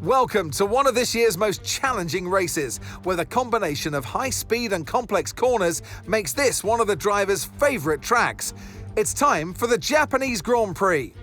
Welcome to one of this year's most challenging races, where the combination of high speed and complex corners makes this one of the drivers' favourite tracks. It's time for the Japanese Grand Prix.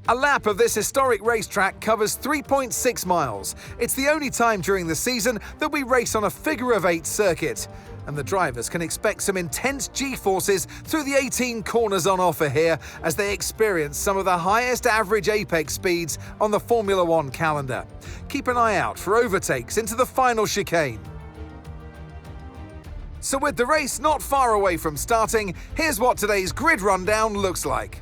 A lap of this historic racetrack covers 3.6 miles. It's the only time during the season that we race on a figure-of-8 circuit. And the drivers can expect some intense G-forces through the 18 corners on offer here as they experience some of the highest average apex speeds on the Formula One calendar. Keep an eye out for overtakes into the final chicane. So with the race not far away from starting, here's what today's grid rundown looks like.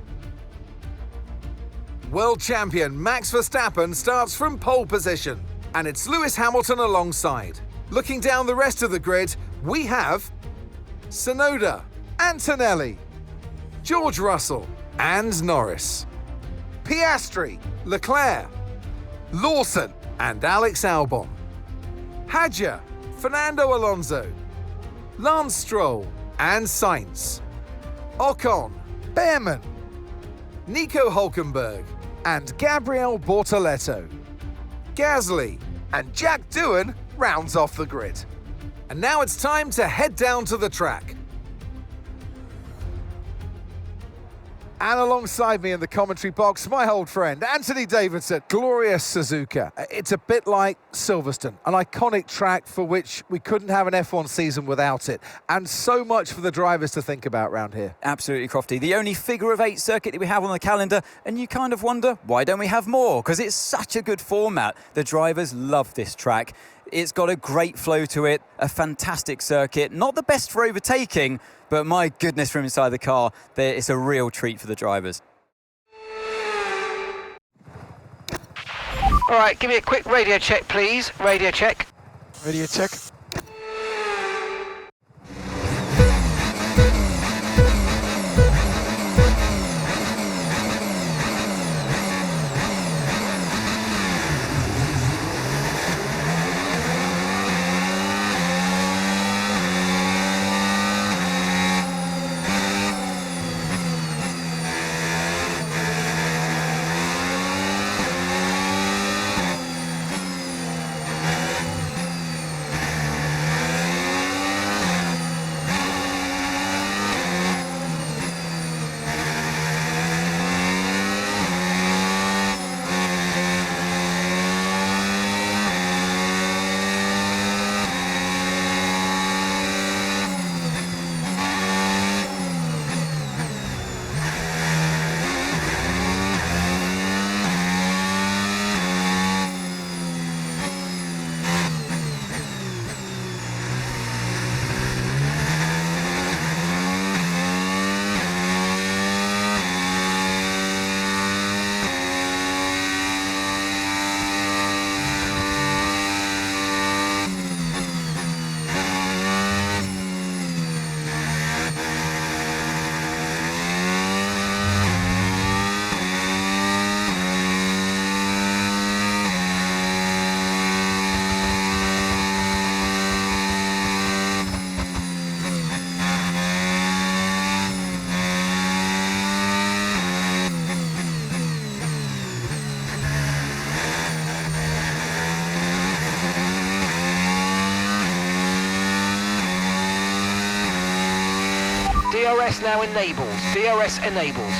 World champion Max Verstappen starts from pole position, and it's Lewis Hamilton alongside. Looking down the rest of the grid, we have Tsunoda, Antonelli, George Russell and Norris, Piastri, Leclerc, Lawson and Alex Albon, Hadjar, Fernando Alonso, Lance Stroll and Sainz, Ocon, Behrman, Nico Hülkenberg and Gabriel Bortoleto, Gasly and Jack Doohan rounds off the grid. And now it's time to head down to the track. And alongside me in the commentary box, my old friend, Anthony Davidson, glorious Suzuka. It's a bit like Silverstone, an iconic track for which we couldn't have an F1 season without it. And so much for the drivers to think about around here. Absolutely, Crofty. The only figure-of-8 circuit that we have on the calendar, and you kind of wonder, why don't we have more? Because it's such a good format. The drivers love this track. It's got a great flow to it, a fantastic circuit. Not the best for overtaking, but my goodness, from inside the car, it's a real treat for the drivers. All right, give me a quick radio check, please. Radio check. Radio check. DRS now enabled. DRS enabled.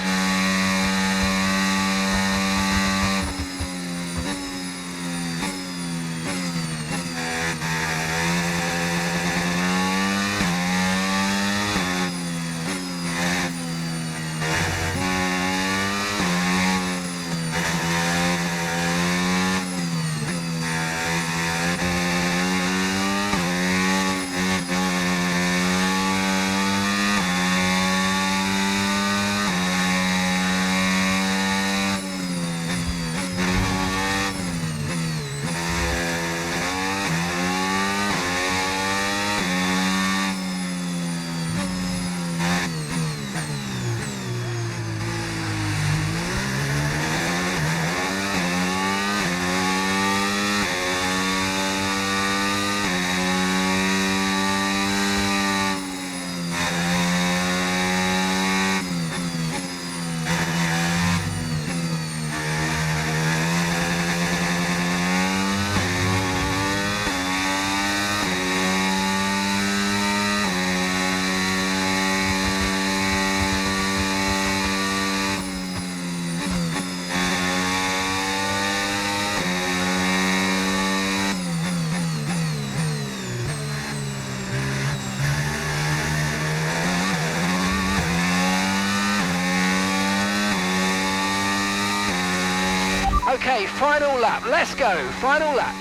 Okay, final lap. Let's go. Final lap.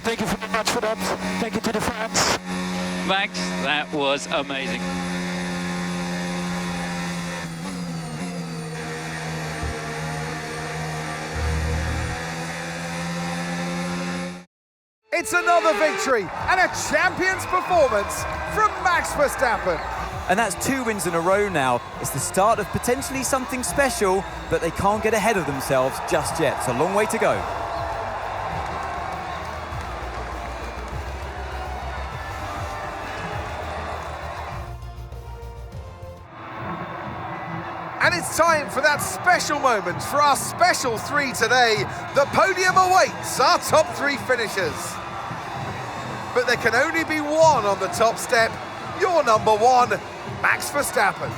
Thank you very much for that. Thank you to the fans. Max, that was amazing. It's another victory and a champion's performance from Max Verstappen. And that's 2 wins in a row now. It's the start of potentially something special, but they can't get ahead of themselves just yet. It's a long way to go. And it's time for that special moment for our special 3 today. The podium awaits our top 3 finishers. But there can only be one on the top step. Your number 1, Max Verstappen.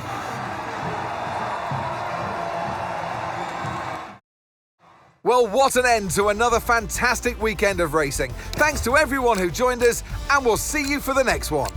Well, what an end to another fantastic weekend of racing. Thanks to everyone who joined us, and we'll see you for the next one.